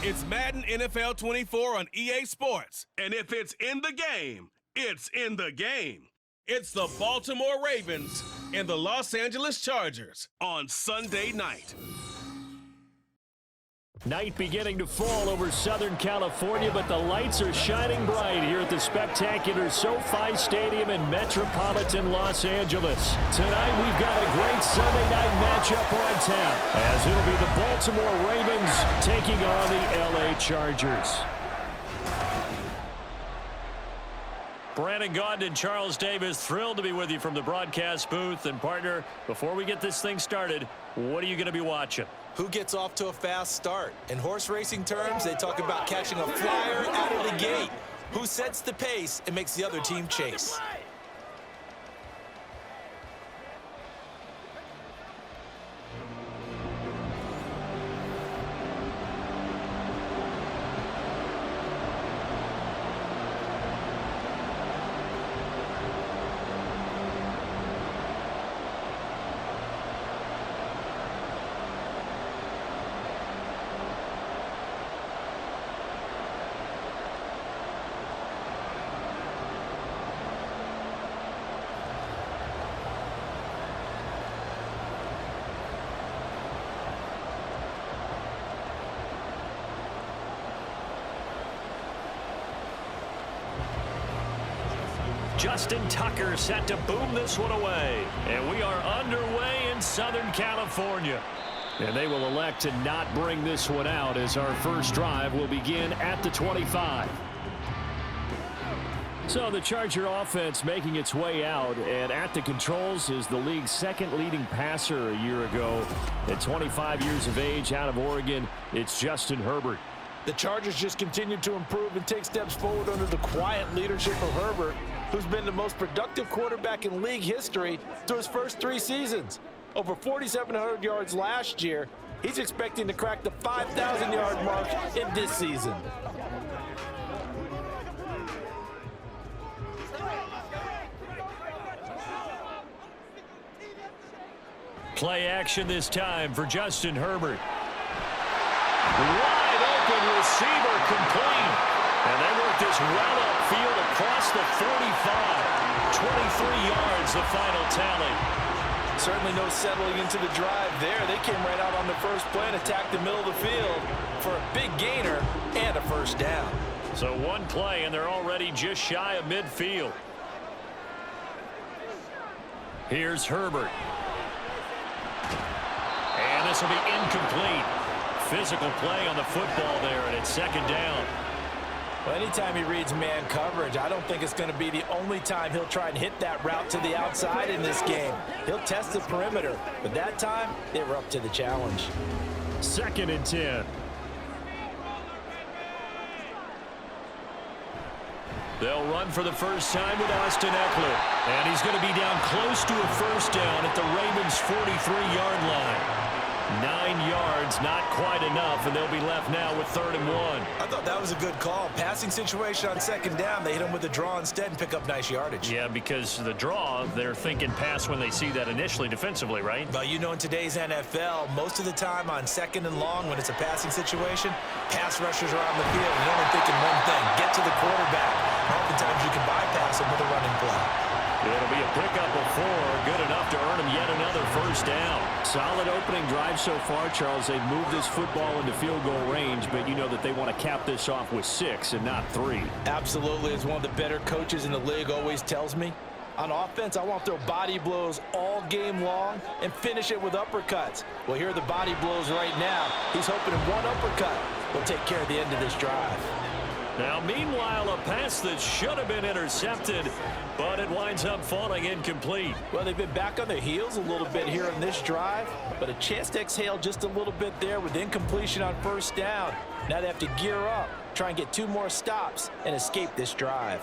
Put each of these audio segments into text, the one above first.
It's Madden NFL 24 on EA Sports. And if it's in the game, it's in the game. It's the Baltimore Ravens and the Los Angeles Chargers on Sunday night. Night beginning to fall over Southern California, but the lights are shining bright here at the spectacular SoFi Stadium in metropolitan Los Angeles. Tonight we've got a great Sunday night matchup on tap, as it'll be the Baltimore Ravens taking on the LA Chargers. Brandon Gaudin and Charles Davis, thrilled to be with you from the broadcast booth. And partner, before we get this thing started, what are you going to be watching? Who gets off to a fast start? In horse racing terms, they talk about catching a flyer out of the gate. Who sets the pace and makes the other team chase? Justin Tucker set to boom this one away. And we are underway in Southern California. And they will elect to not bring this one out, as our first drive will begin at the 25. So the Charger offense making its way out, and at the controls is the league's second leading passer a year ago. At 25 years of age, out of Oregon, it's Justin Herbert. The Chargers just continue to improve and take steps forward under the quiet leadership of Herbert, who's been the most productive quarterback in league history through his first 3 seasons. Over 4,700 yards last year. He's expecting to crack the 5,000-yard mark in this season. Play action this time for Justin Herbert. Wide open receiver complete. And they work this well upfield across the 45. 23 yards, the final tally. Certainly no settling into the drive there. They came right out on the first play and attacked the middle of the field for a big gainer and a first down. So one play, and they're already just shy of midfield. Here's Herbert. And this will be incomplete. Physical play on the football there, and it's second down. Well, anytime he reads man coverage, I don't think it's going to be the only time he'll try and hit that route to the outside in this game. He'll test the perimeter, but that time, they were up to the challenge. 2nd and 10. They'll run for the first time with Austin Eckler. And he's going to be down close to a first down at the Ravens' 43-yard line. 9 yards, not quite enough, and they'll be left now with 3rd and 1. I thought that was a good call. Passing situation on second down, they hit him with the draw instead and pick up nice yardage. Yeah, because the draw, they're thinking pass when they see that initially defensively, right? But you know, in today's NFL, most of the time on 2nd and long, when it's a passing situation, pass rushers are on the field and they're only thinking one thing: get to the quarterback. Oftentimes you can bypass him with a running play. It'll be a pickup of 4, good enough to earn him yet another first down. Solid opening drive so far, Charles. They've moved this football into field goal range, but you know that they want to cap this off with 6 and not 3. Absolutely, as one of the better coaches in the league always tells me. On offense, I want to throw body blows all game long and finish it with uppercuts. Well, here are the body blows right now. He's hoping in one uppercut will take care of the end of this drive. Now, meanwhile, a pass that should have been intercepted, but it winds up falling incomplete. Well, they've been back on their heels a little bit here on this drive, but a chance to exhale just a little bit there with incompletion on first down. Now they have to gear up, try and get 2 more stops, and escape this drive.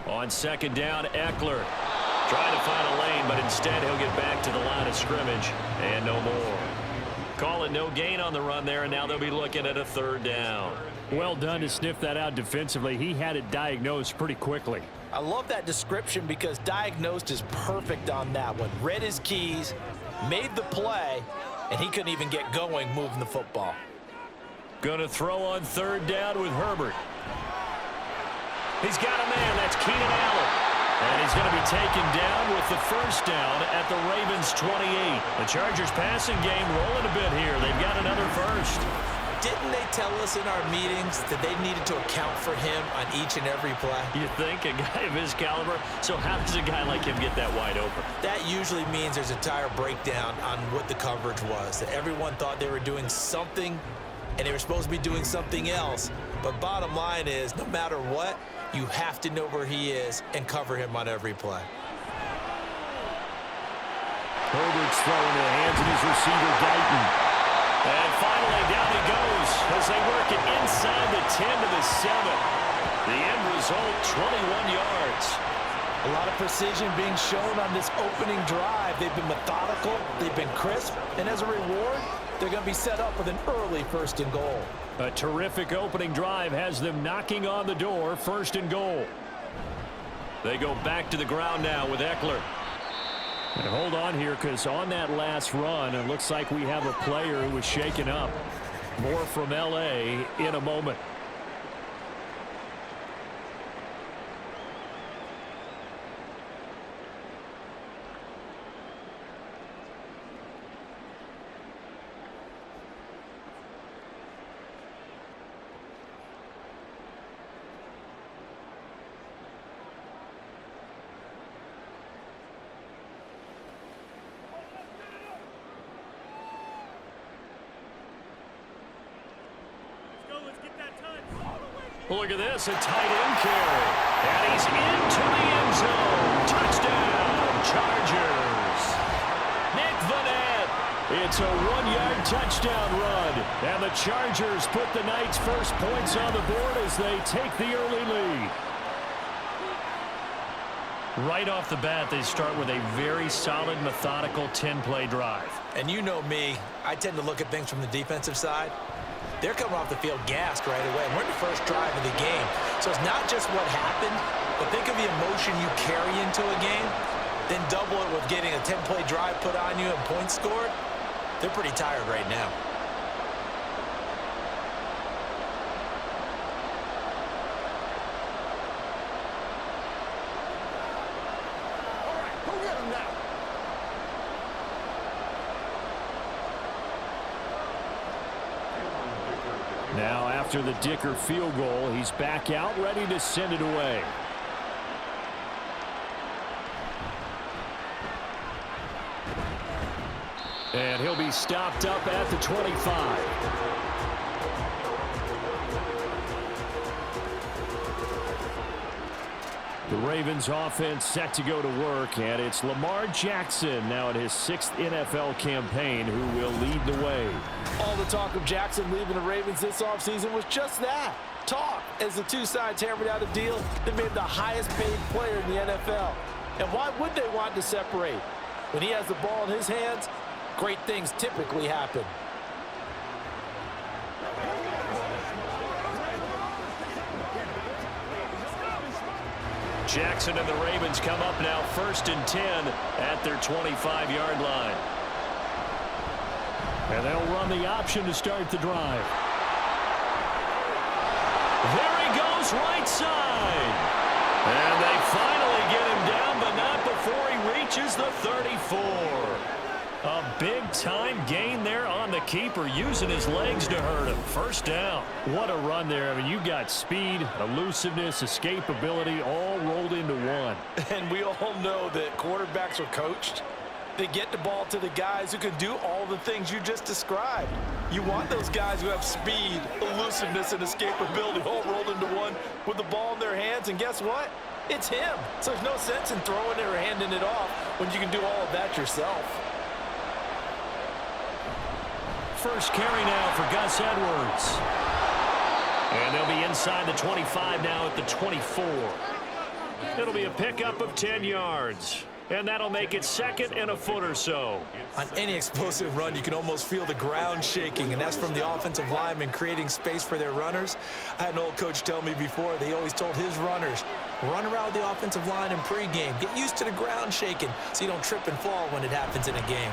On 2nd down, Eckler trying to find a lane, but instead he'll get back to the line of scrimmage and no more. Call it no gain on the run there, and now they'll be looking at a 3rd down. Well done to sniff that out defensively. He had it diagnosed pretty quickly. I love that description because diagnosed is perfect on that one. Read his keys, made the play, and he couldn't even get going moving the football. Going to throw on third down with Herbert. He's got a man. That's Keenan Allen. And he's going to be taken down with the first down at the Ravens' 28. The Chargers passing game rolling a bit here. They've got another first. Didn't they tell us in our meetings that they needed to account for him on each and every play? You think? A guy of his caliber? So how does a guy like him get that wide open? That usually means there's a tire breakdown on what the coverage was. That everyone thought they were doing something, and they were supposed to be doing something else. But bottom line is, no matter what, you have to know where he is and cover him on every play. Herbert's throwing to the hands of his receiver, Guyton. And finally, down he goes as they work it inside the 10 to the 7. The end result, 21 yards. A lot of precision being shown on this opening drive. They've been methodical, they've been crisp, and as a reward, they're going to be set up with an early 1st and goal. A terrific opening drive has them knocking on the door, 1st and goal. They go back to the ground now with Eckler. And hold on here, because on that last run, it looks like we have a player who was shaken up. More from L.A. in a moment. Look at this, a tight end carry. And he's into the end zone. Touchdown, Chargers. Nick Vanette. It's a 1-yard touchdown run. And the Chargers put the Knights' first points on the board as they take the early lead. Right off the bat, they start with a very solid, methodical 10-play drive. And you know me, I tend to look at things from the defensive side. They're coming off the field gassed right away. We're in the first drive of the game. So it's not just what happened, but think of the emotion you carry into a game, then double it with getting a 10-play drive put on you and points scored. They're pretty tired right now. All right, go get him now. Now, after the Dicker field goal, he's back out, ready to send it away. And he'll be stopped up at the 25. The Ravens offense set to go to work, and it's Lamar Jackson now in his 6th NFL campaign who will lead the way. All the talk of Jackson leaving the Ravens this offseason was just that. Talk, as the two sides hammered out a deal that made him the highest paid player in the NFL. And why would they want to separate? When he has the ball in his hands, great things typically happen. Jackson and the Ravens come up now 1st and 10 at their 25-yard line. And they'll run the option to start the drive. There he goes, right side. And they finally get him down, but not before he reaches the 34. A big-time gain there on the keeper, using his legs to hurt him. First down. What a run there. I mean, you got speed, elusiveness, escapability, all rolled into one. And we all know that quarterbacks are coached. They get the ball to the guys who can do all the things you just described. You want those guys who have speed, elusiveness, and escapability all rolled into one with the ball in their hands. And guess what? It's him. So there's no sense in throwing it or handing it off when you can do all of that yourself. First carry now for Gus Edwards. And they'll be inside the 25 now at the 24. It'll be a pickup of 10 yards. And that'll make it 2nd and a foot or so. On any explosive run, you can almost feel the ground shaking, and that's from the offensive linemen creating space for their runners. I had an old coach tell me before, they always told his runners, run around the offensive line in pregame. Get used to the ground shaking so you don't trip and fall when it happens in a game.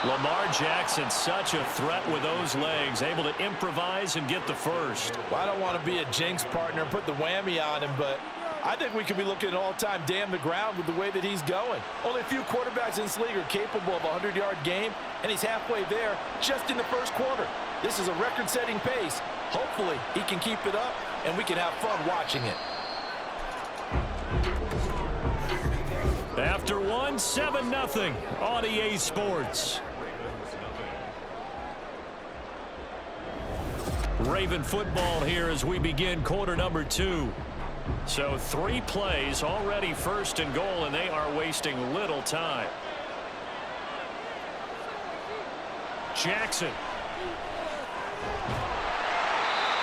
Lamar Jackson, such a threat with those legs, able to improvise and get the first. Well, I don't want to be a jinx partner and put the whammy on him, but I think we could be looking at all-time damn the ground with the way that he's going. Only a few quarterbacks in this league are capable of a 100-yard game, and he's halfway there just in the first quarter. This is a record-setting pace. Hopefully, he can keep it up, and we can have fun watching it. After one, 7-0 on EA Sports. Raven football here as we begin quarter number 2. So 3 plays already first and goal, and they are wasting little time. Jackson.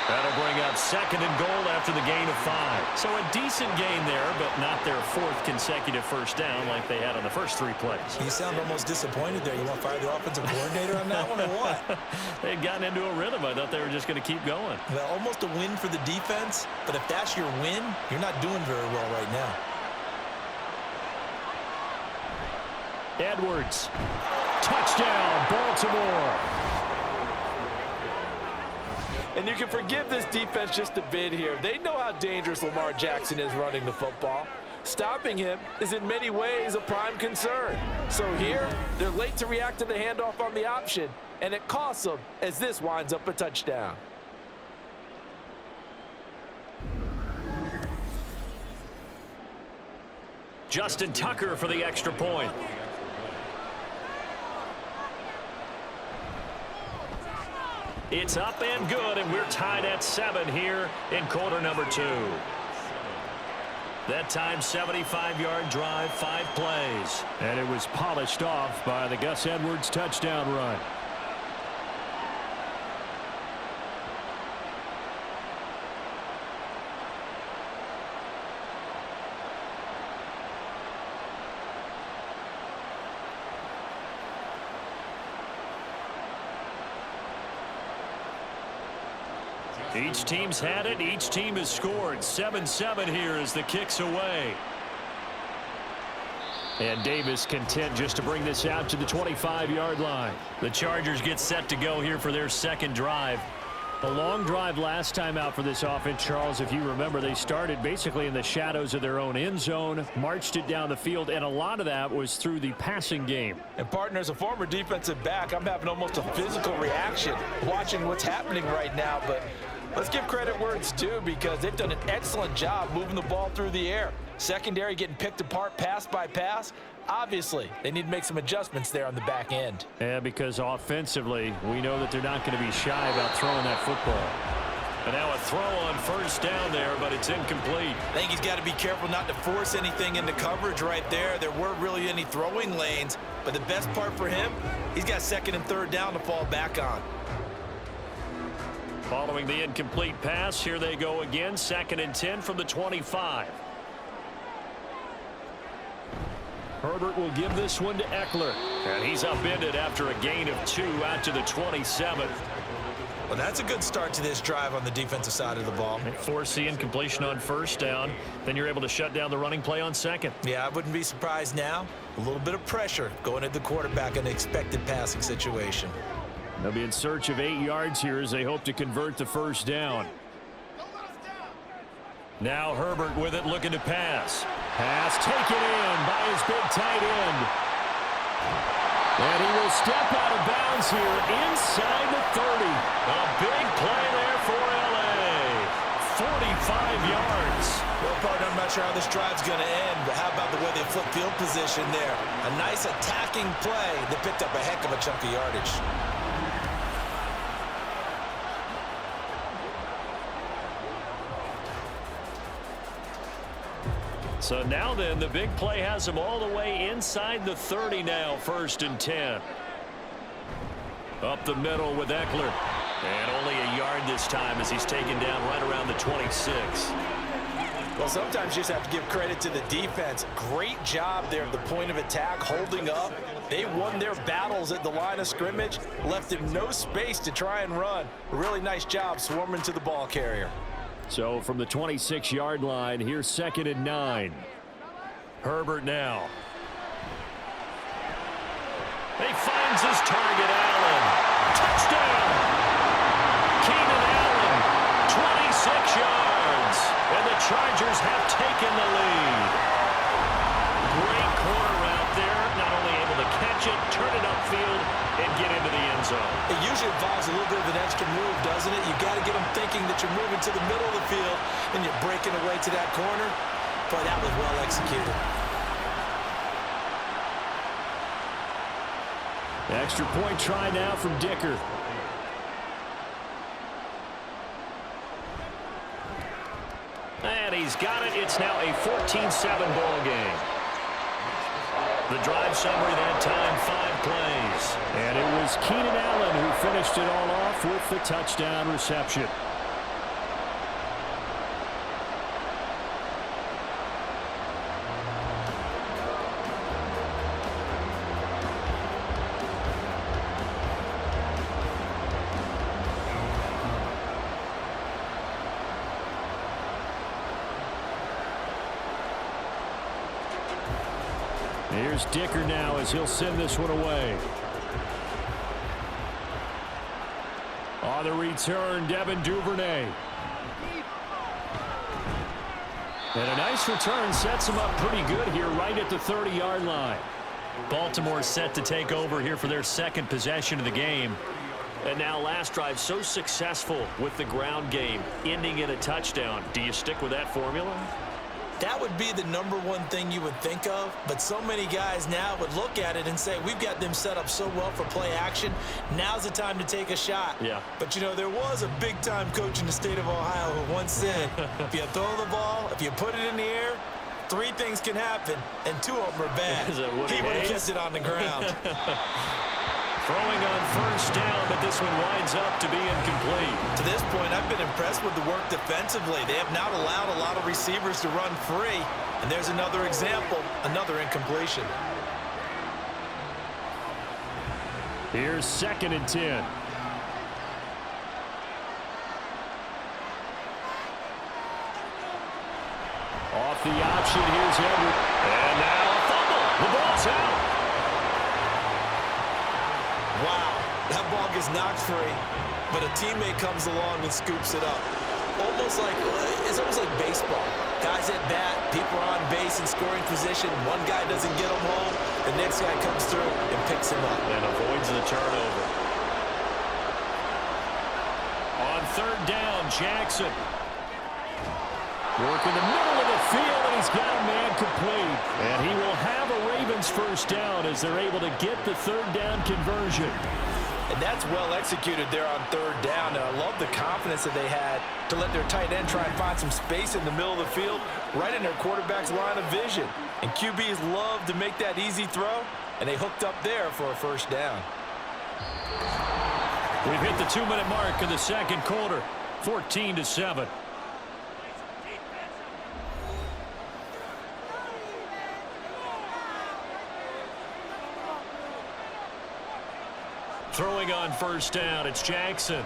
That'll bring up second and goal after the gain of 5. So a decent gain there, but not their 4th consecutive first down like they had on the first 3 plays. You sound almost disappointed there. You want to fire the offensive coordinator on that one or what? They'd gotten into a rhythm. I thought they were just going to keep going. Well, almost a win for the defense, but if that's your win, you're not doing very well right now. Edwards. Touchdown, Baltimore. And you can forgive this defense just a bit here. They know how dangerous Lamar Jackson is running the football. Stopping him is in many ways a prime concern. So here, they're late to react to the handoff on the option, and it costs them as this winds up a touchdown. Justin Tucker for the extra point. It's up and good, and we're tied at 7 here in quarter number 2. That time, 75-yard drive, 5 plays. And it was polished off by the Gus Edwards touchdown run. Each team's had it. Each team has scored. 7-7 here as the kick's away. And Davis content just to bring this out to the 25-yard line. The Chargers get set to go here for their second drive. A long drive last time out for this offense, Charles. If you remember, they started basically in the shadows of their own end zone, marched it down the field, and a lot of that was through the passing game. And partner, as a former defensive back, I'm having almost a physical reaction watching what's happening right now. But let's give credit where it's due, because they've done an excellent job moving the ball through the air. Secondary getting picked apart pass by pass. Obviously, they need to make some adjustments there on the back end. Yeah, because offensively, we know that they're not going to be shy about throwing that football. And now a throw on first down there, but it's incomplete. I think he's got to be careful not to force anything into coverage right there. There weren't really any throwing lanes, but the best part for him, he's got second and third down to fall back on. Following the incomplete pass, here they go again. 2nd and 10 from the 25. Herbert will give this one to Eckler. And he's upended after a gain of 2 out to the 27. Well, that's a good start to this drive on the defensive side of the ball. Force the incompletion on first down. Then you're able to shut down the running play on second. Yeah, I wouldn't be surprised now. A little bit of pressure going at the quarterback in an expected passing situation. They'll be in search of 8 yards here as they hope to convert the first down. Now Herbert with it, looking to pass. Pass taken in by his big tight end. And he will step out of bounds here inside the 30. A big play there for L.A. 45 yards. Well, partner, I'm not sure how this drive's going to end, but how about the way they flip field position there? A nice attacking play that picked up a heck of a chunk of yardage. So now then, the big play has them all the way inside the 30 now, 1st and 10. Up the middle with Eckler. And only a yard this time as he's taken down right around the 26. Well, sometimes you just have to give credit to the defense. Great job there at the point of attack, holding up. They won their battles at the line of scrimmage, left him no space to try and run. A really nice job swarming to the ball carrier. So from the 26-yard line, here's 2nd and 9. Herbert now. He finds his target, Allen. Touchdown! Keenan Allen, 26 yards. And the Chargers have taken the lead. Great corner route there. Not only able to catch it, turn it upfield, and get into the end zone. It usually involves a little bit of an extra move, doesn't it? You got to get them thinking that you're moving to the middle of the field, and you're breaking away to that corner. Boy, that was well executed. Extra point try now from Dicker. And he's got it. It's now a 14-7 ball game. The drive summary that time, 5 plays. And it was Keenan Allen who finished it all off with the touchdown reception. Here's Dicker now as he'll send this one away. On the return, Devin Duvernay. And a nice return sets him up pretty good here right at the 30-yard line. Baltimore set to take over here for their second possession of the game. And now last drive so successful with the ground game, ending in a touchdown. Do you stick with that formula? That would be the #1 thing you would think of, but so many guys now would look at it and say, we've got them set up so well for play action. Now's the time to take a shot. Yeah. But, you know, there was a big-time coach in the state of Ohio who once said, if you throw the ball, if you put it in the air, 3 things can happen, and 2 of them are bad. Is that Woody He would have Hayes? kept it on the ground. Throwing on first down, but this one winds up to be incomplete. To this point, I've been impressed with the work defensively. They have not allowed a lot of receivers to run free. And there's another example, another incompletion. Here's 2nd and 10. Off the option, here's Edward. And now a fumble. The ball's out. Wow, that ball gets knocked free, but a teammate comes along and scoops it up. It's almost like baseball. Guys at bat, people are on base in scoring position. One guy doesn't get him home, the next guy comes through and picks him up. And avoids the turnover. On 3rd down, Jackson. Work in the middle of the field, and he's got a man complete. And he will have a Ravens first down as they're able to get the 3rd down conversion. And that's well executed there on 3rd down. And I love the confidence that they had to let their tight end try and find some space in the middle of the field, right in their quarterback's line of vision. And QBs love to make that easy throw, and they hooked up there for a first down. We've hit the 2-minute mark of the second quarter, 14-7. Throwing on first down, it's Jackson.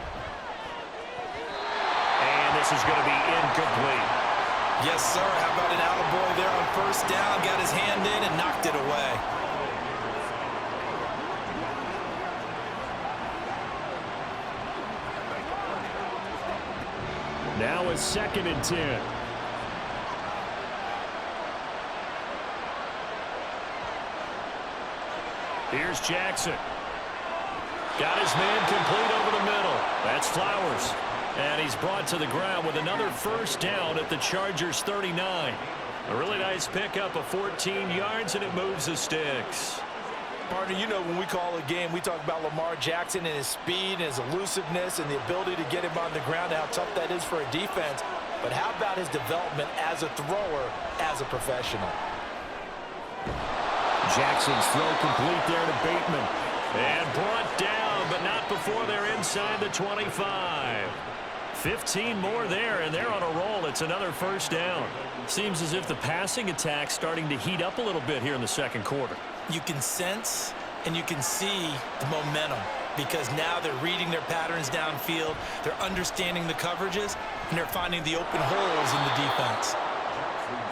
And this is going to be incomplete. Yes, sir. How about an attaboy there on first down? Got his hand in and knocked it away. Now it's 2nd and 10. Here's Jackson. Got his man complete over the middle. That's Flowers. And he's brought to the ground with another first down at the Chargers' 39. A really nice pickup of 14 yards, and it moves the sticks. Partner, you know when we call a game, we talk about Lamar Jackson and his speed and his elusiveness and the ability to get him on the ground and how tough that is for a defense. But how about his development as a thrower, as a professional? Jackson's throw complete there to Bateman. And brought down, but not before they're inside the 25. 15 more there, and they're on a roll. It's another first down. Seems as if the passing attack's starting to heat up a little bit here in the second quarter. You can sense and you can see the momentum because now they're reading their patterns downfield, they're understanding the coverages, and they're finding the open holes in the defense.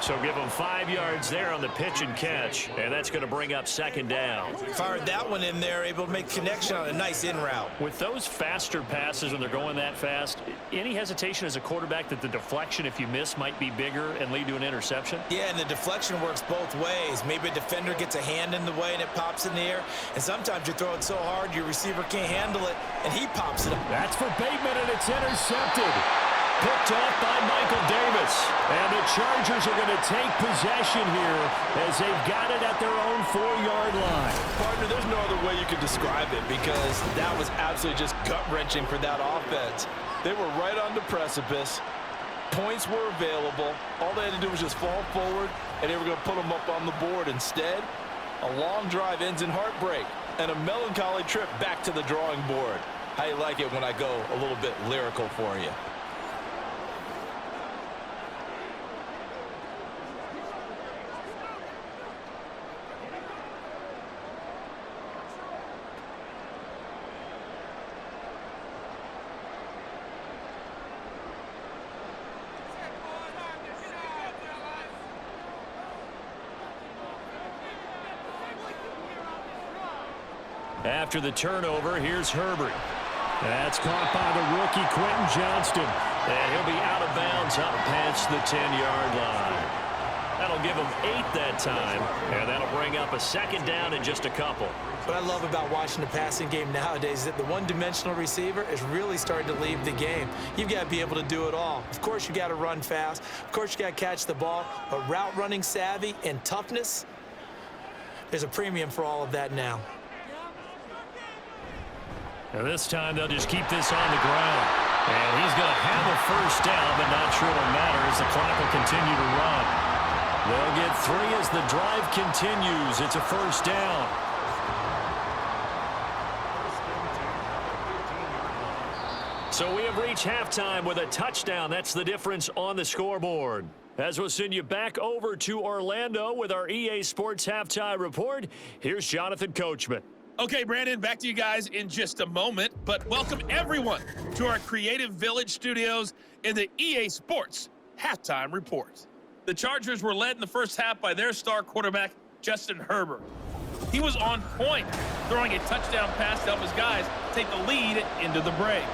So give them 5 yards there on the pitch and catch, and that's going to bring up second down. Fired that one in there, able to make connection on a nice in route. With those faster passes when they're going that fast, any hesitation as a quarterback that the deflection, if you miss, might be bigger and lead to an interception? Yeah, and the deflection works both ways. Maybe a defender gets a hand in the way and it pops in the air, and sometimes you throw it so hard your receiver can't handle it, and he pops it up. That's for Bateman, and it's intercepted. Picked off by Michael Davis. And the Chargers are going to take possession here as they've got it at their own 4-yard line. Partner, there's no other way you could describe it because that was absolutely just gut-wrenching for that offense. They were right on the precipice. Points were available. All they had to do was just fall forward, and they were going to put them up on the board. Instead, a long drive ends in heartbreak and a melancholy trip back to the drawing board. How you like it when I go a little bit lyrical for you? After the turnover, here's Herbert. That's caught by the rookie Quentin Johnston. And he'll be out of bounds up past the 10-yard line. That'll give him 8 that time, and that'll bring up a second down in just a couple. What I love about watching the passing game nowadays is that the one-dimensional receiver is really starting to leave the game. You've got to be able to do it all. Of course, you got to run fast. Of course, you got to catch the ball. But route running savvy and toughness, there's a premium for all of that now. And this time they'll just keep this on the ground. And he's going to have a first down, but not sure it'll matter as the clock will continue to run. They'll get 3 as the drive continues. It's a first down. So we have reached halftime with a touchdown. That's the difference on the scoreboard. As we'll send you back over to Orlando with our EA Sports Halftime Report, here's Jonathan Coachman. Okay, Brandon, back to you guys in just a moment, but welcome everyone to our Creative Village studios in the EA Sports Halftime Report. The Chargers were led in the first half by their star quarterback, Justin Herbert. He was on point, throwing a touchdown pass to help his guys take the lead into the break.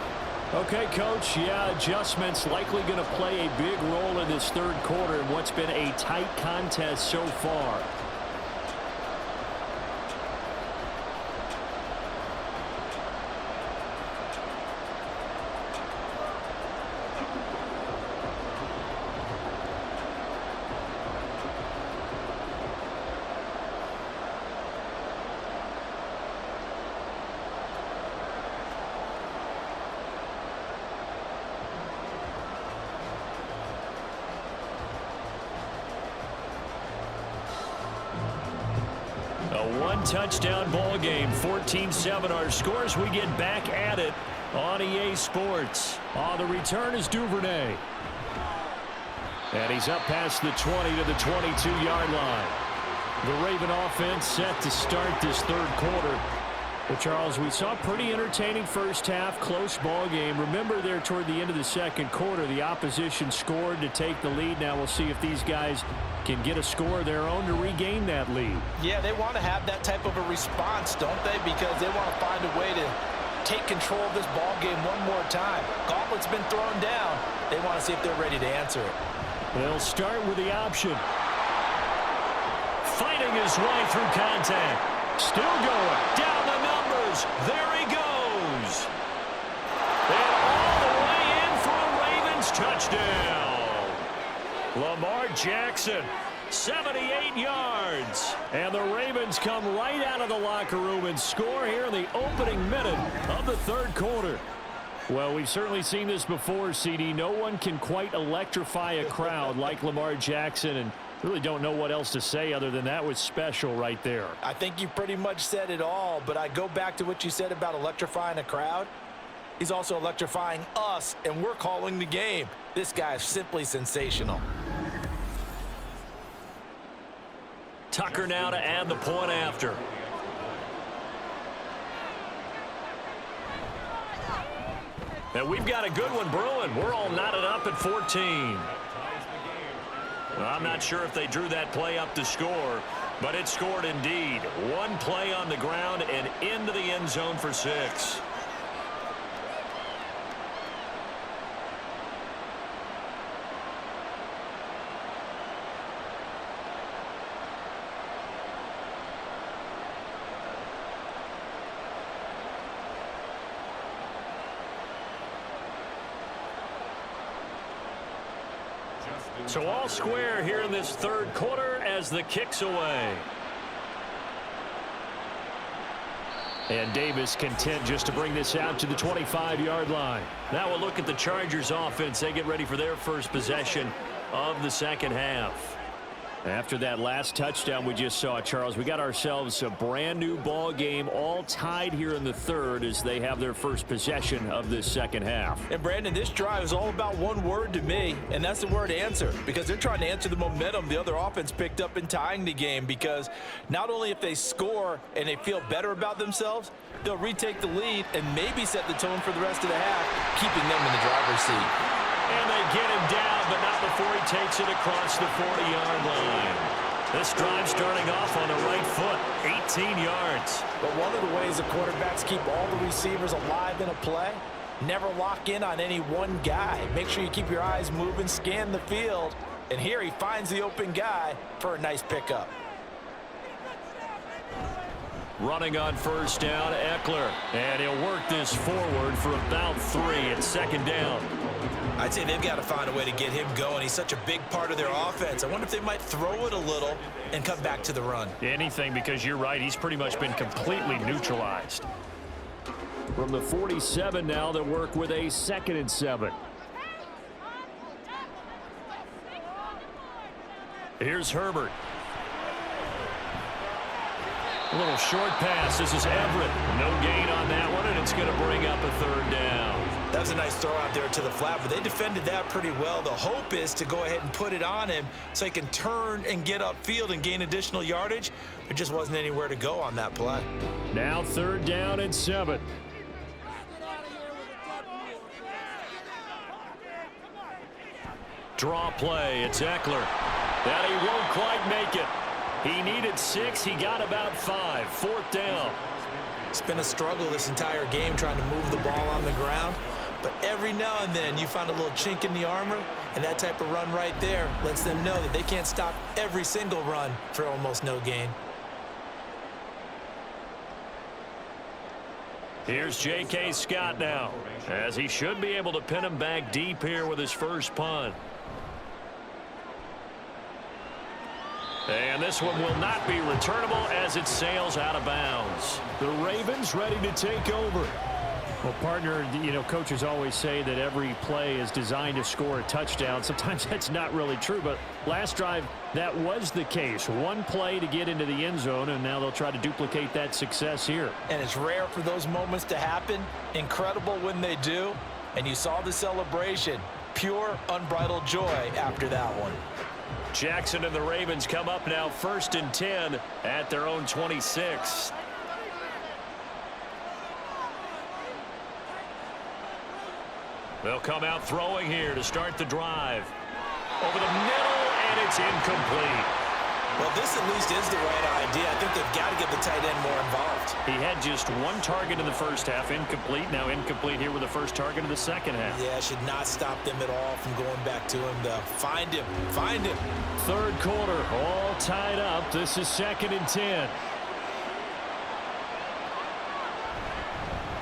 Okay, Coach, yeah, adjustments likely going to play a big role in this third quarter in what's been a tight contest so far. Touchdown ball game, 14-7 our scores. We get back at it on EA Sports. On the return is Duvernay. And he's up past the 20 to the 22-yard line. The Raven offense set to start this third quarter. But, Charles, we saw a pretty entertaining first half, close ball game. Remember there toward the end of the second quarter, the opposition scored to take the lead. Now we'll see if these guys can get a score of their own to regain that lead. Yeah, they want to have that type of a response, don't they? Because they want to find a way to take control of this ball game one more time. Gauntlet's been thrown down. They want to see if they're ready to answer it. They'll start with the option. Fighting his way through contact. Still going. Down the numbers. There he goes. And all the way in for a Ravens touchdown. Lamar Jackson, 78 yards. And the Ravens come right out of the locker room and score here in the opening minute of the third quarter. Well, we've certainly seen this before, CD. No one can quite electrify a crowd like Lamar Jackson, and really don't know what else to say other than that was special right there. I think you pretty much said it all, but I go back to what you said about electrifying a crowd. He's also electrifying us, and we're calling the game. This guy is simply sensational. Tucker now to add the point after. And we've got a good one brewing. We're all knotted up at 14. I'm not sure if they drew that play up to score, but it scored indeed. One play on the ground and into the end zone for 6. So all square here in this third quarter as the kick's away. And Davis content just to bring this out to the 25-yard line. Now we'll look at the Chargers offense. They get ready for their first possession of the second half. After that last touchdown we just saw, Charles, we got ourselves a brand new ball game, all tied here in the third as they have their first possession of this second half. And Brandon, this drive is all about one word to me, and that's the word answer, because they're trying to answer the momentum the other offense picked up in tying the game, because not only if they score and they feel better about themselves, they'll retake the lead and maybe set the tone for the rest of the half, keeping them in the driver's seat. And they get him down, but not before he takes it across the 40-yard line. This drive starting off on the right foot, 18 yards. But one of the ways the quarterbacks keep all the receivers alive in a play, never lock in on any one guy. Make sure you keep your eyes moving, scan the field, and here he finds the open guy for a nice pickup. Running on first down, Eckler. And he'll work this forward for about 3. It's second down. I'd say they've got to find a way to get him going. He's such a big part of their offense. I wonder if they might throw it a little and come back to the run. Anything, because you're right. He's pretty much been completely neutralized. From the 47 now, they'll work with a 2nd and 7. Here's Herbert. A little short pass. This is Everett. No gain on that one, and it's going to bring up a 3rd down. That was a nice throw out there to the flat, but they defended that pretty well. The hope is to go ahead and put it on him so he can turn and get upfield and gain additional yardage. There just wasn't anywhere to go on that play. Now 3rd down and 7. Draw play. It's Eckler. That he won't quite make it. He needed 6. He got about 5. 4th down. It's been a struggle this entire game trying to move the ball on the ground. But every now and then you find a little chink in the armor, and that type of run right there lets them know that they can't stop every single run for almost no gain. Here's J.K. Scott now, as he should be able to pin him back deep here with his first punt. And this one will not be returnable as it sails out of bounds. The Ravens ready to take over. Well, partner, you know, coaches always say that every play is designed to score a touchdown. Sometimes that's not really true, but last drive, that was the case. One play to get into the end zone, and now they'll try to duplicate that success here. And it's rare for those moments to happen. Incredible when they do. And you saw the celebration. Pure, unbridled joy after that one. Jackson and the Ravens come up now 1st and 10 at their own 26. They'll come out throwing here to start the drive. Over the middle, and it's incomplete. Well, this at least is the right idea. I think they've got to get the tight end more involved. He had just 1 target in the first half, incomplete. Now incomplete here with the first target of the second half. Yeah, should not stop them at all from going back to him. Find him. Find him. 3rd quarter, all tied up. This is 2nd and 10.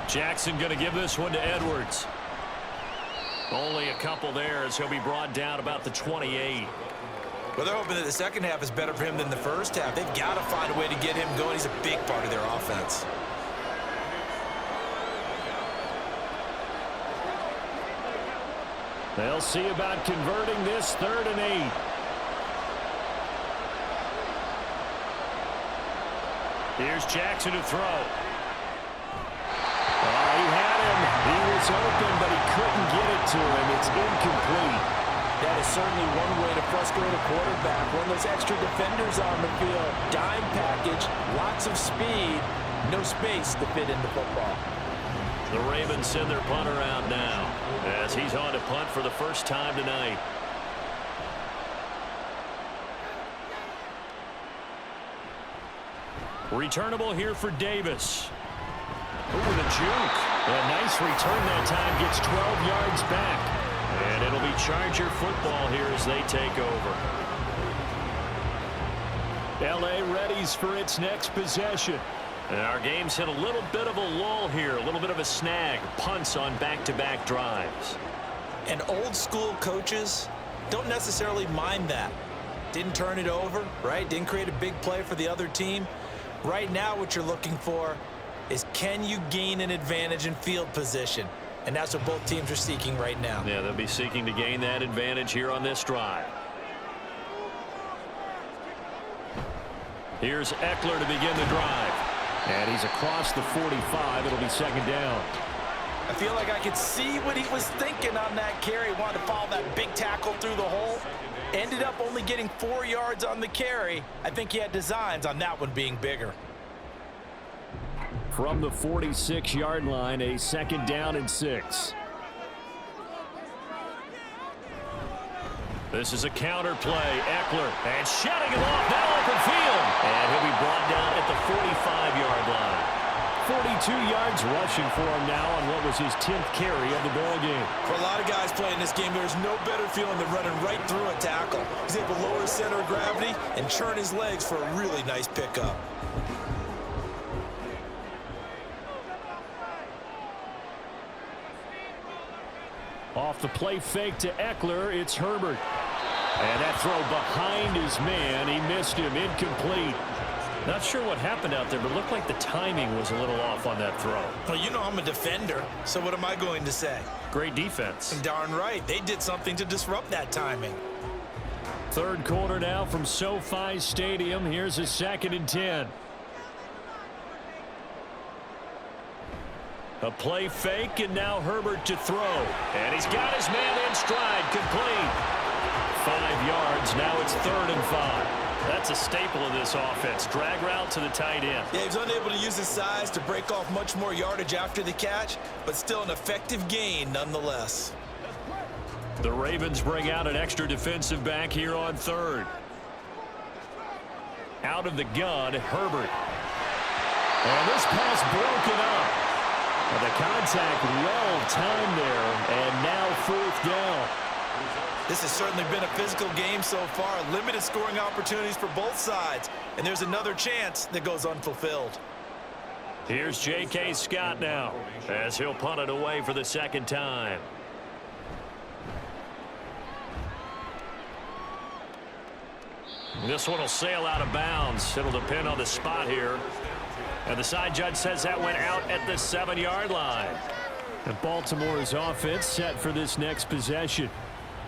Jackson going to give this one to Edwards. Only a couple there as he'll be brought down about the 28. Well, they're hoping that the second half is better for him than the first half. They've got to find a way to get him going. He's a big part of their offense. They'll see about converting this 3rd and 8. Here's Jackson to throw. He had him. He was open, but he couldn't get it to him. It's incomplete. That is certainly one way to frustrate a quarterback. One of those extra defenders on the field. Dime package, lots of speed, no space to fit into football. The Ravens send their punter out now as he's on to punt for the first time tonight. Returnable here for Davis. Ooh, the juke. A nice return that time. Gets 12 yards back. And it'll be Charger football here as they take over. L.A. readies for its next possession. And our game's hit a little bit of a lull here. A little bit of a snag. Punts on back-to-back drives. And old school coaches don't necessarily mind that. Didn't turn it over, right? Didn't create a big play for the other team. Right now what you're looking for is, can you gain an advantage in field position? And that's what both teams are seeking right now. Yeah, they'll be seeking to gain that advantage here on this drive. Here's Eckler to begin the drive. And he's across the 45. It'll be second down. I feel like I could see what he was thinking on that carry. Wanted to follow that big tackle through the hole. Ended up only getting 4 yards on the carry. I think he had designs on that one being bigger. From the 46-yard line, a second down and 6. This is a counter play. Eckler, and shutting him off, now open field. And he'll be brought down at the 45-yard line. 42 yards rushing for him now on what was his 10th carry of the ball game. For a lot of guys playing this game, there's no better feeling than running right through a tackle. He's able to lower his center of gravity and churn his legs for a really nice pickup. Off the play fake to Eckler, it's Herbert. And that throw behind his man, he missed him, incomplete. Not sure what happened out there, but it looked like the timing was a little off on that throw. Well, you know I'm a defender, so what am I going to say? Great defense. Darn right. They did something to disrupt that timing. Third quarter now from SoFi Stadium. Here's a 2nd and 10. A play fake, and now Herbert to throw. And he's got his man in stride, complete. 5 yards, now it's 3rd and 5. That's a staple of this offense. Drag route to the tight end. Yeah, he was unable to use his size to break off much more yardage after the catch, but still an effective gain nonetheless. The Ravens bring out an extra defensive back here on 3rd. Out of the gun, Herbert. And this pass broken up. The contact well timed there, and now 4th down. This has certainly been a physical game so far. Limited scoring opportunities for both sides. And there's another chance that goes unfulfilled. Here's J.K. Scott now as he'll punt it away for the 2nd time. This one will sail out of bounds. It'll depend on the spot here. And the side judge says that went out at the 7-yard line. And Baltimore's offense set for this next possession.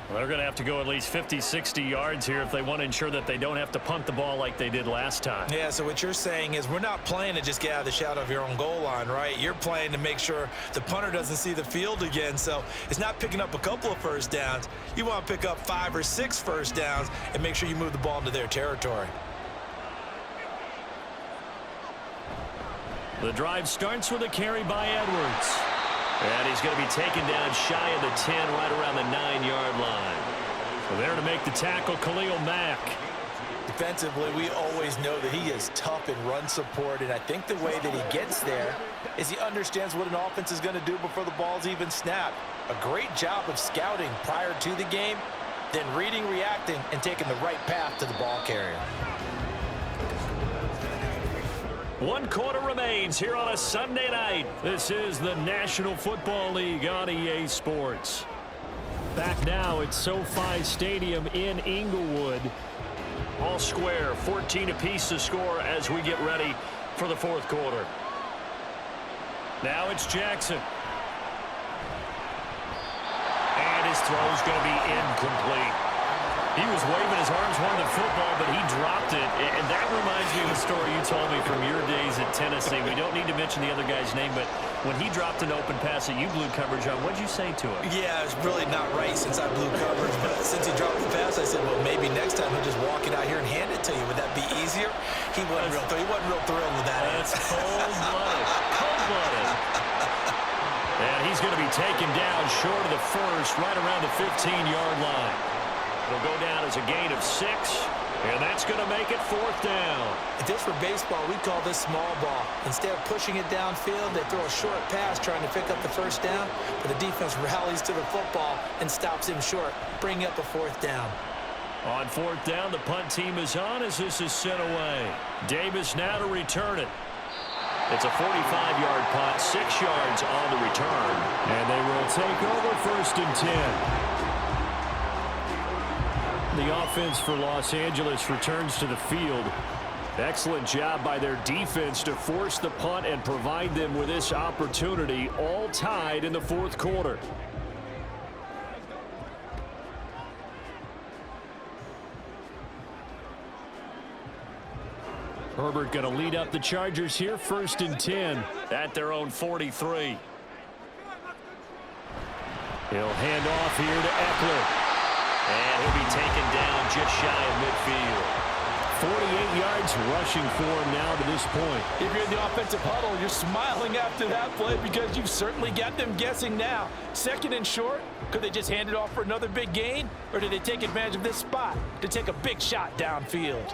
Well, they're going to have to go at least 50, 60 yards here if they want to ensure that they don't have to punt the ball like they did last time. Yeah, so what you're saying is we're not playing to just get out of the shadow of your own goal line, right? You're playing to make sure the punter doesn't see the field again. So it's not picking up a couple of first downs. You want to pick up 5 or 6 first downs and make sure you move the ball into their territory. The drive starts with a carry by Edwards. And he's going to be taken down shy of the 10, right around the 9-yard line. So there to make the tackle, Khalil Mack. Defensively, we always know that he is tough in run support, and I think the way that he gets there is he understands what an offense is going to do before the ball's even snapped. A great job of scouting prior to the game, then reading, reacting, and taking the right path to the ball carrier. 1 quarter remains here on a Sunday night. This is the National Football League on EA Sports. Back now at SoFi Stadium in Inglewood. All square, 14 apiece to score as we get ready for the 4th quarter. Now it's Jackson. And his throw's going to be incomplete. He was waving his arms, wanted the football, but he dropped it. And that reminds me of a story you told me from your days at Tennessee. We don't need to mention the other guy's name, but when he dropped an open pass that you blew coverage on, what'd you say to him? Yeah, it's really not right since I blew coverage, but since he dropped the pass, I said, well, maybe next time he'll just walk it out here and hand it to you. Would that be easier? He wasn't real thrilled with that. That's cold-blooded. Cold-blooded. And he's going to be taken down short of the first, right around the 15-yard line. It'll go down as a gain of 6, And that's going to make it 4th down. If this were baseball, we'd call this small ball. Instead of pushing it downfield, they throw a short pass trying to pick up the 1st down, but the defense rallies to the football and stops him short, bringing up a 4th down. On 4th down, the punt team is on as this is sent away. Davis now to return it. It's a 45-yard punt, 6 yards on the return. And they will take over 1st and 10. The offense for Los Angeles returns to the field. Excellent job by their defense to force the punt and provide them with this opportunity, all tied in the 4th quarter. Herbert going to lead up the Chargers here, 1st and 10 at their own 43. He'll hand off here to Eckler. And he'll be taken down just shy of midfield. 48 yards rushing for him now to this point. If you're in the offensive huddle, you're smiling after that play because you've certainly got them guessing now. 2nd and short, could they just hand it off for another big gain? Or did they take advantage of this spot to take a big shot downfield?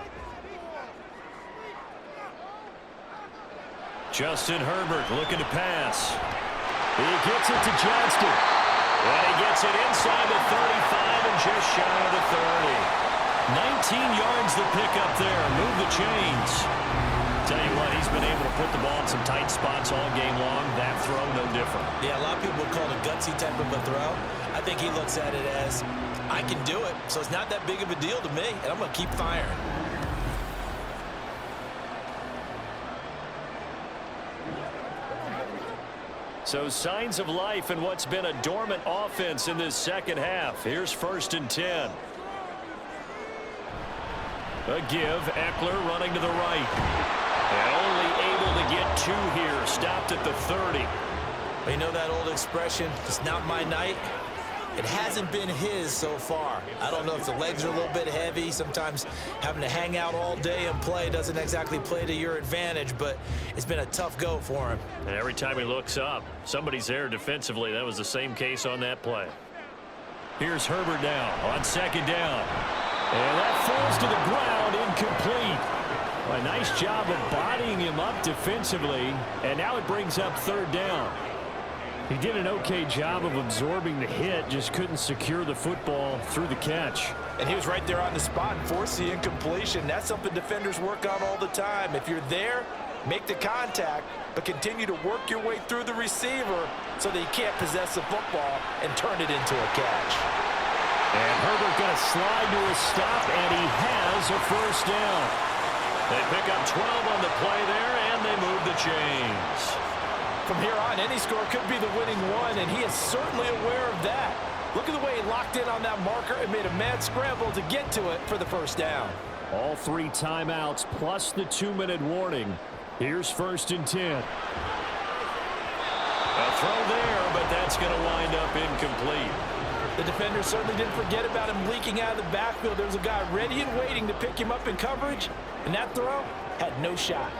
Justin Herbert looking to pass. He gets it to Johnston. And he gets it inside the 35 and just shy of the 30. 19 yards the pickup there. Move the chains. Tell you what, he's been able to put the ball in some tight spots all game long. That throw, no different. Yeah, a lot of people call it a gutsy type of a throw. I think he looks at it as, I can do it, so it's not that big of a deal to me, and I'm going to keep firing. So signs of life in what's been a dormant offense in this 2nd half. Here's 1st and 10. A give. Eckler running to the right. And only able to get 2 here. Stopped at the 30. Well, you know that old expression, it's not my night? It hasn't been his so far. I don't know if the legs are a little bit heavy. Sometimes having to hang out all day and play doesn't exactly play to your advantage, but it's been a tough go for him. And every time he looks up, somebody's there defensively. That was the same case on that play. Here's Herbert now on 2nd down. And that falls to the ground, incomplete. Well, a nice job of bodying him up defensively, and now it brings up 3rd down. He did an okay job of absorbing the hit, just couldn't secure the football through the catch. And he was right there on the spot and forced the incompletion. That's something defenders work on all the time. If you're there, make the contact, but continue to work your way through the receiver so that he can't possess the football and turn it into a catch. And Herbert going to slide to a stop, and he has a 1st down. They pick up 12 on the play there, and they move the chains. From here on, any score could be the winning one, and he is certainly aware of that. Look at the way he locked in on that marker and made a mad scramble to get to it for the 1st down. All 3 timeouts plus the 2-minute warning. Here's 1st and 10. A throw there, but that's going to wind up incomplete. The defender certainly didn't forget about him leaking out of the backfield. There was a guy ready and waiting to pick him up in coverage, and that throw had no shot.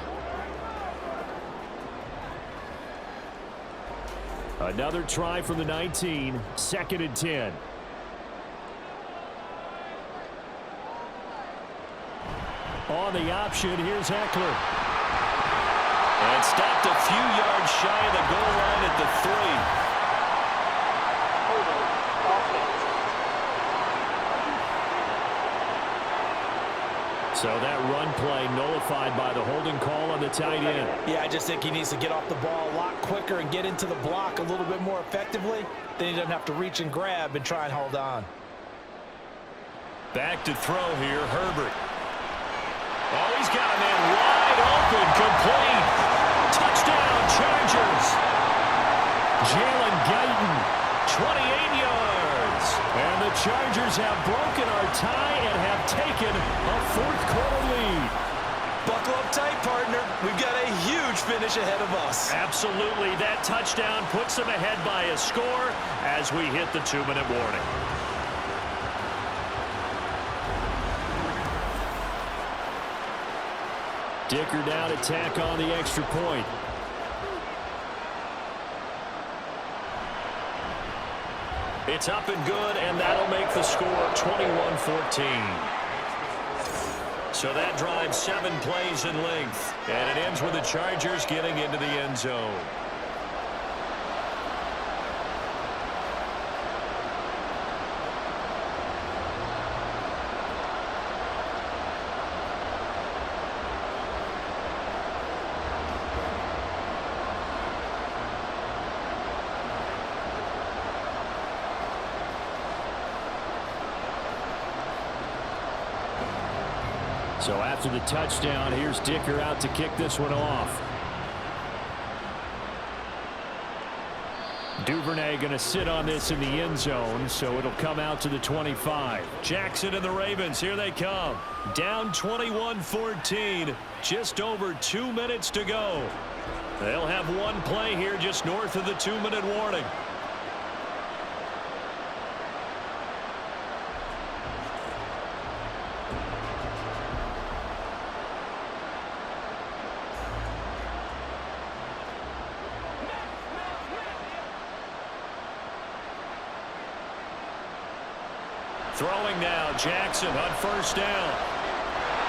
Another try from the 19, 2nd and 10. On the option, here's Eckler. And stopped a few yards shy of the goal line at the 3. So that run play nullified by the holding call on the tight end. Yeah, I just think he needs to get off the ball a lot quicker and get into the block a little bit more effectively. Then he doesn't have to reach and grab and try and hold on. Back to throw here, Herbert. Oh, he's got a man wide open, complete. Touchdown, Chargers. Jalen Guyton, 28 yards. And the Chargers have broken our tie and have taken a 4th quarter lead. Buckle up tight, partner. We've got a huge finish ahead of us. Absolutely. That touchdown puts them ahead by a score as we hit the 2-minute warning. Dicker down to tack on the extra point. It's up and good, and that'll make the score 21-14. So that drives 7 plays in length. And it ends with the Chargers getting into the end zone. So after the touchdown, here's Dicker out to kick this one off. Duvernay going to sit on this in the end zone, so it'll come out to the 25. Jackson and the Ravens, here they come. Down 21-14, just over 2 minutes to go. They'll have one play here just north of the 2-minute warning. Throwing now, Jackson on first down.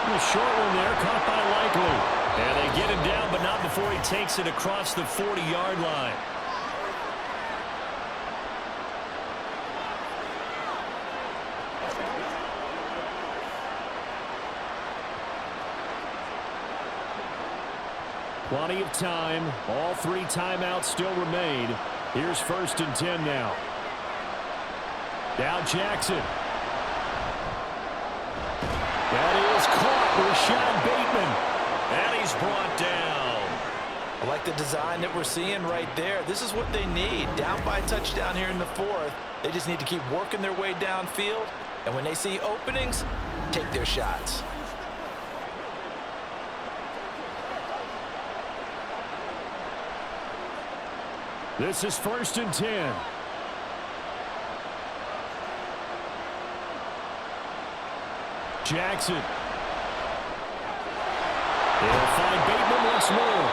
A short one there, caught by Likely. And they get him down, but not before he takes it across the 40-yard line. Plenty of time. All 3 timeouts still remain. Here's 1st and 10 now. Now Jackson. That is caught. Rashad Bateman. And he's brought down. I like the design that we're seeing right there. This is what they need. Down by a touchdown here in the 4th. They just need to keep working their way downfield. And when they see openings, take their shots. This is 1st and 10. Jackson. He'll find Bateman once more.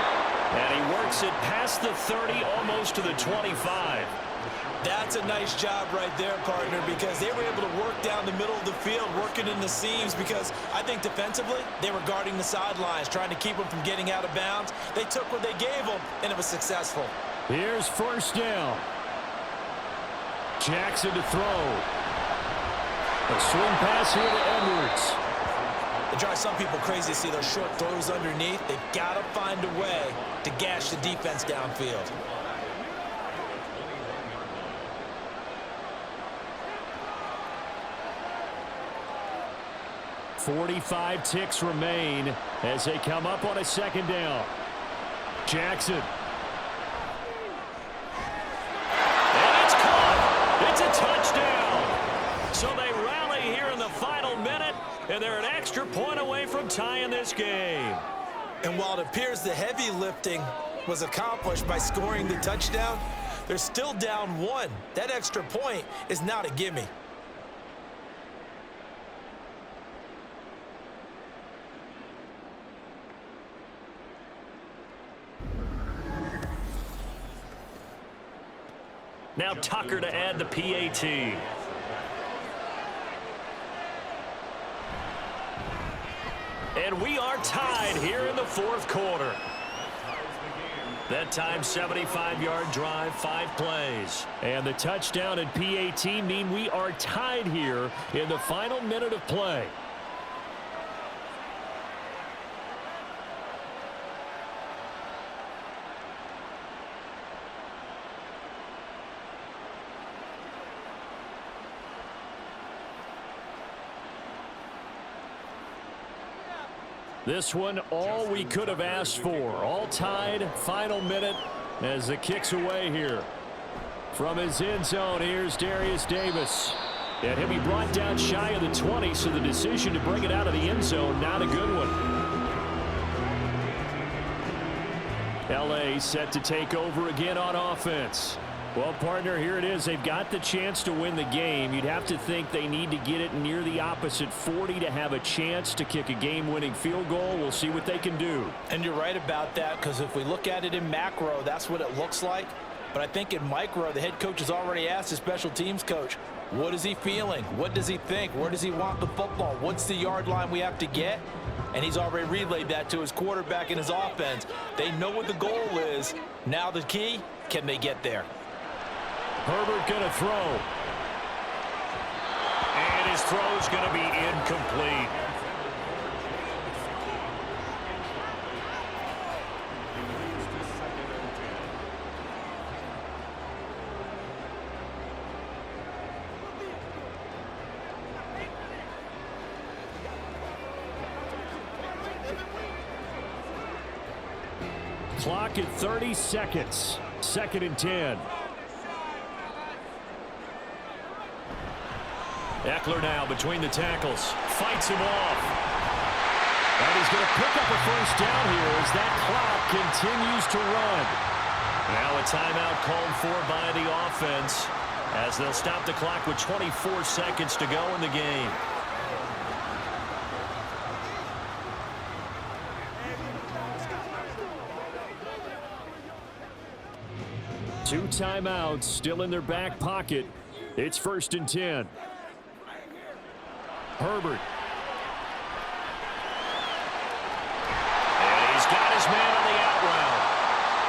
And he works it past the 30, almost to the 25. That's a nice job right there, partner, because they were able to work down the middle of the field, working in the seams, because I think defensively they were guarding the sidelines, trying to keep them from getting out of bounds. They took what they gave them, and it was successful. Here's 1st down. Jackson to throw. A swing pass here to Edwards. It drives some people crazy to see those short throws underneath. They've got to find a way to gash the defense downfield. .45 ticks remain as they come up on a 2nd down. Jackson. And it's caught. It's a touchdown. So they rally here in the final minute, and they're an extra point away from tying this game. And while it appears the heavy lifting was accomplished by scoring the touchdown, they're still down 1. That extra point is not a gimme. Now Tucker to add the PAT. And we are tied here in the 4th quarter. That time, 75-yard drive, 5 plays. And the touchdown and PAT mean we are tied here in the final minute of play. This one, all we could have asked for. All tied, final minute as the kick's away here. From his end zone, here's Darius Davis. And he'll be brought down shy of the 20, so the decision to bring it out of the end zone, not a good one. L.A. set to take over again on offense. Well, partner, here it is. They've got the chance to win the game. You'd have to think they need to get it near the opposite 40 to have a chance to kick a game-winning field goal. We'll see what they can do. And you're right about that, because if we look at it in macro, that's what it looks like. But I think in micro, the head coach has already asked the special teams coach, What is he feeling? What does he think? Where does he want the football? What's the yard line we have to get? And he's already relayed that to his quarterback and his offense. They know what the goal is. Now the key, can they get there? Herbert going to throw. And his throw is going to be incomplete. Clock at 30 seconds. 2nd and 10. Eckler now between the tackles. Fights him off. And he's going to pick up a first down here as that clock continues to run. Now a timeout called for by the offense as they'll stop the clock with 24 seconds to go in the game. Two timeouts still in their back pocket. It's 1st and 10. Herbert. And he's got his man on the out route.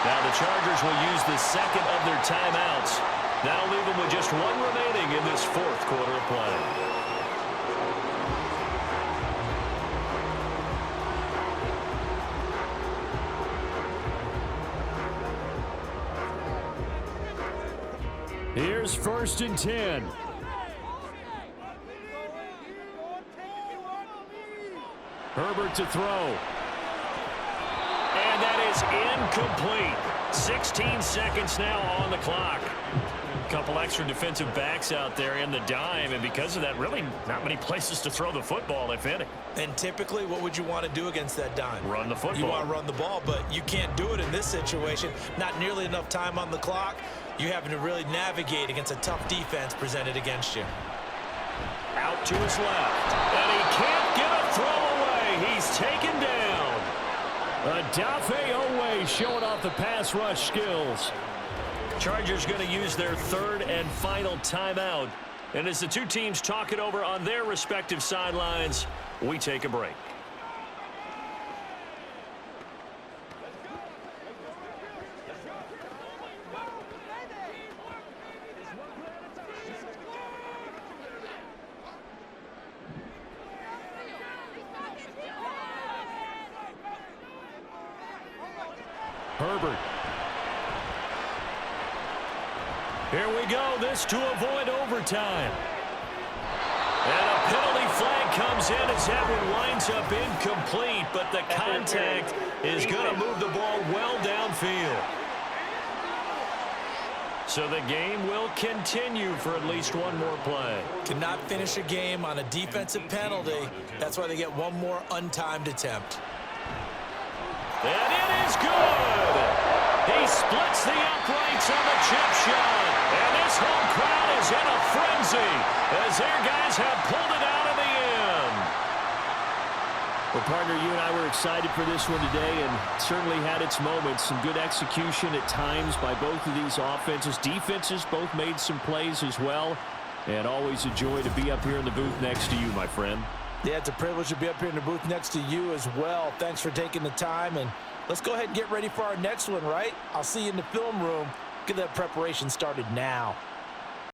Now the Chargers will use the second of their timeouts. That'll leave them with just one remaining in this 4th quarter of play. Here's 1st and 10. Herbert to throw. And that is incomplete. 16 seconds now on the clock. A couple extra defensive backs out there in the dime, and because of that, really not many places to throw the football, if any. And typically, what would you want to do against that dime? Run the football. You want to run the ball, but you can't do it in this situation. Not nearly enough time on the clock. You're having to really navigate against a tough defense presented against you. Out to his left. And he can't get a throw away. He's taken down. Odafe Owe showing off the pass rush skills. Chargers going to use their 3rd and final timeout. And as the two teams talk it over on their respective sidelines, we take a break. Herbert. Here we go. This to avoid overtime. And a penalty flag comes in as that one winds up incomplete, but the contact is going to move the ball well downfield. So the game will continue for at least one more play. Cannot finish a game on a defensive penalty. That's why they get one more untimed attempt. And it is good. He splits the uprights on the chip shot. And this home crowd is in a frenzy as their guys have pulled it out in the end. Well, partner, you and I were excited for this one today and certainly had its moments. Some good execution at times by both of these offenses. Defenses both made some plays as well. And always a joy to be up here in the booth next to you, my friend. Yeah, it's a privilege to be up here in the booth next to you as well. Thanks for taking the time, and let's go ahead and get ready for our next one, right? I'll see you in the film room. Get that preparation started now.